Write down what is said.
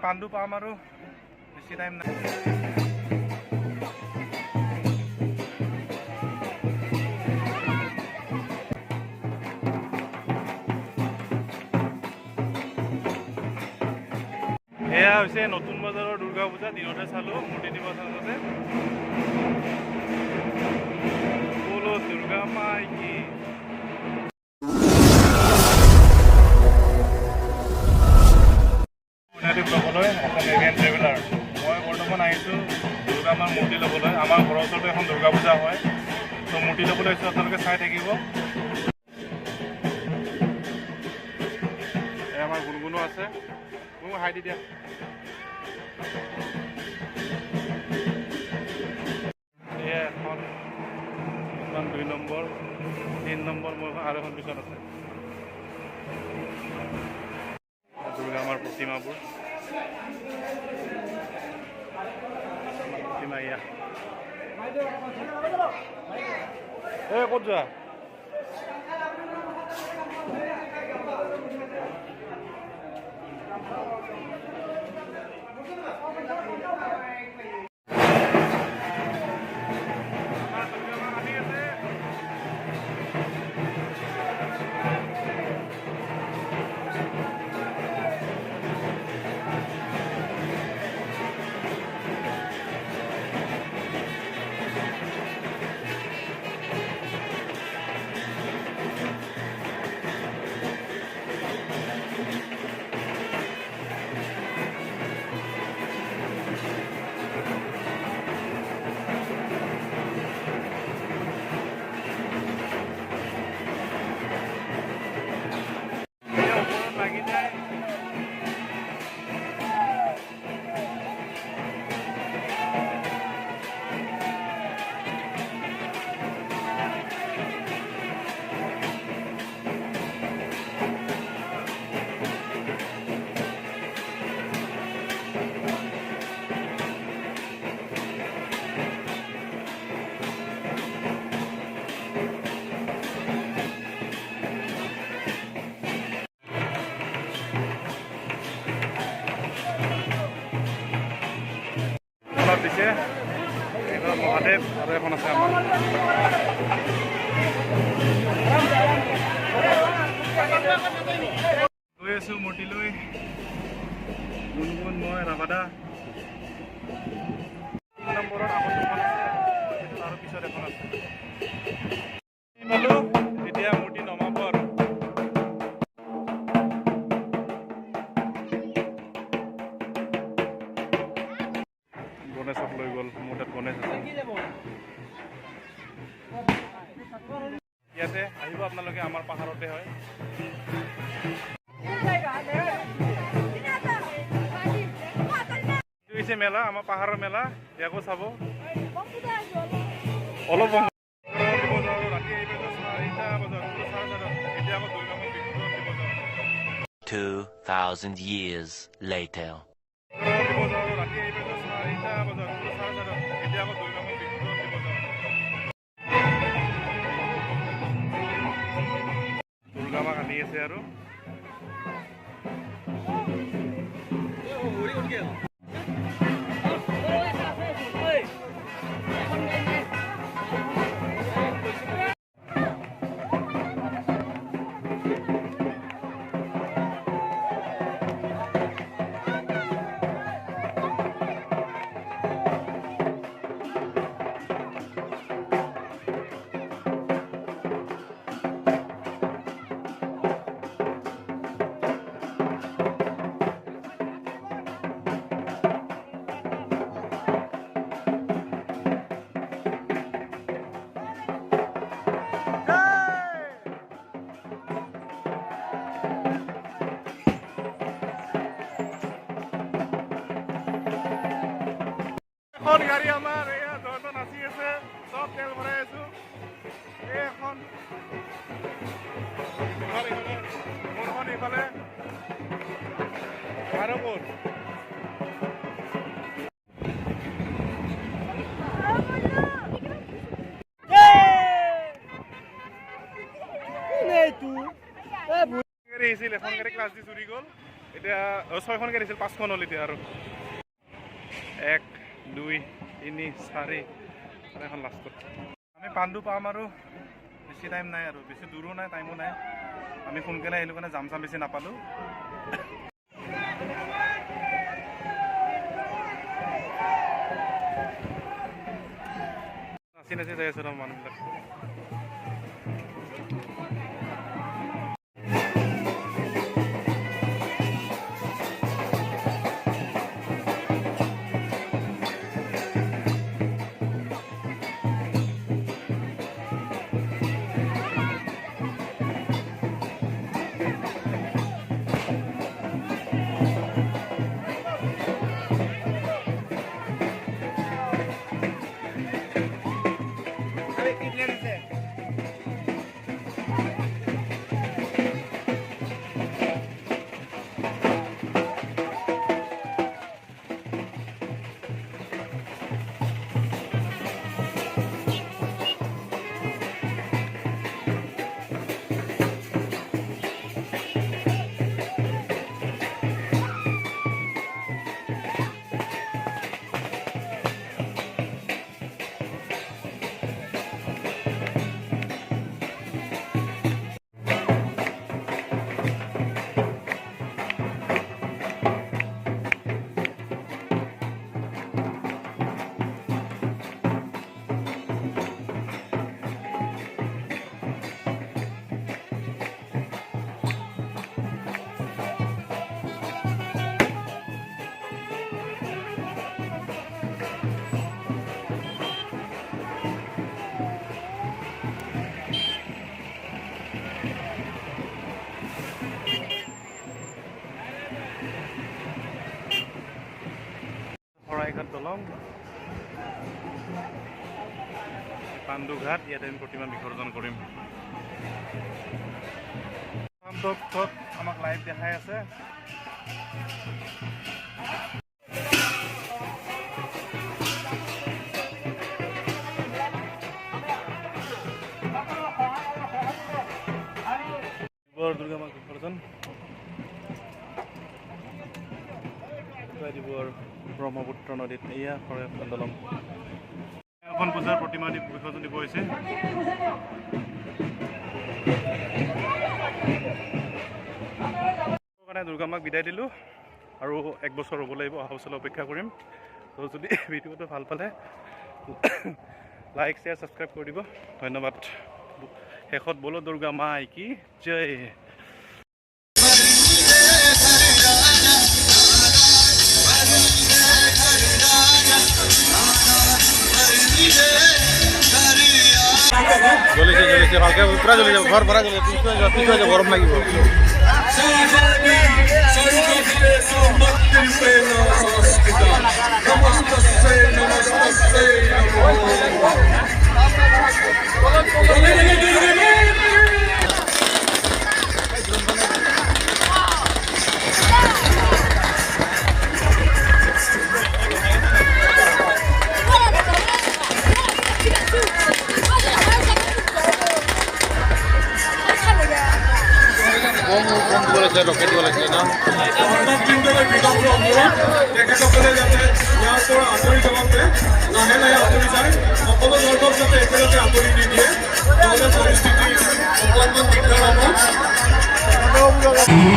পাণ্ডু পাম আৰু বেছি টাইম নাই। এয়া হৈছে নতুন বজাৰৰ দুৰ্গা পূজা। দিনতে চালোঁ, মূৰ্তি নিবাচনতে। বলো দুৰ্গা মাই কি। ল'বলৈ এখন এভিয়ান ট্ৰেভেলাৰ। মই বৰ্তমান আহিছোঁ দুৰ্গা মাৰ মূৰ্তি ল'বলৈ। আমাৰ ঘৰৰ ওচৰতে এখন দুৰ্গা পূজা হয়, ত' মূৰ্তি ল'বলৈ আহিছোঁ। আপোনালোকে চাই থাকিব। এই আমাৰ গুণগুণো আছে, মোক হাই দি দিয়া। এয়া এখন 2 নম্বৰ, 3 নম্বৰ, মোৰ আৰু এখন পিছত আছে। দুৰ্গা মাৰ প্ৰতিমাবোৰ, প্ৰতিমা ইয়া। এই ক'ত যোৱা? দিছে মহাদেৱ আৰু এখন আছে আমাৰ। গৈ আছোঁ মূৰ্তিলৈ, গুণগুণ, মই, ৰাভাদা। 3 নম্বৰত আগত এখন আছে আৰু পিছত এখন আছে। এতিয়া মূৰ্তি নমাব আৰু। গণেশক লৈ গ'ল, মোৰ তাত গণেশ আছে। ইয়াতে আহিব আপোনালোকে, আমাৰ পাহাৰতে হয়। এইটো হৈছে মেলা, আমাৰ পাহাৰৰ মেলা। ইয়াকো চাব অলপ। ৰাতি আহিব 4টা বজাত, এতিয়া আকৌ 2,000 years later. দুৰ্গা মাক আনি আছে আৰু গাড়ী আমাৰ এয়া জয়ন্ত নাচি আছে, চব তেল ভৰাই আছো। এইখন মোৰখন এইফালে আৰু ক'ত এখন গাড়ী ক্লাছ দি চুৰি গ'ল। এতিয়া 6খনকৈ দিছিল, 5খন হ'ল এতিয়া আৰু 1 2 3 4 এখন লাষ্টত আমি পাণ্ডু পাম আৰু বেছি টাইম নাই আৰু বেছি দূৰো নাই টাইমো নাই আমি সোনকালে আহিলোঁ কাৰণে জাম চাম বেছি নাপালোঁ নাচি নাচি যাই আছোঁ মানুহবিলাক শৰাইঘাট দলং পাণ্ডুঘাট ইয়াতে আমি প্ৰতিমা বিসৰ্জন কৰিম আমাক লাইভ দেখাই আছে দুৰ্গা মাক বিসৰ্জন দিব আৰু ব্ৰহ্মপুত্ৰ নদীত এয়া শৰাইঘাট দলং এখন পূজাৰ প্ৰতিমা বিসৰ্জন দিব হৈছে কাৰণে দুৰ্গা মাক বিদায় দিলোঁ আৰু 1 বছৰ হ'ব লাগিব অহা বছৰলৈ অপেক্ষা কৰিম তো যদি ভিডিঅ'টো ভাল পালে লাইক শ্বেয়াৰ ছাবস্ক্ৰাইব কৰি দিব ধন্যবাদ শেষত বলো দুৰ্গা মাই কি জয় জ্বলিছে ভালকে পুৰা জ্বলি যাব ঘৰ ভৰা জ্বলি পিছুৱাই যাব গৰম লাগিব ৰকেট দিব লাগিছিলে ন তেখেতসকলে যাতে ইয়াৰ পৰা আঁতৰি যাওঁতে লাহে লাহে আঁতৰি যায় সকলো ধৰ্মক যাতে একেলগে আঁতৰি নিদিয়ে নহ'লে পৰিস্থিতি অকণমান দিগদাৰ হ'ব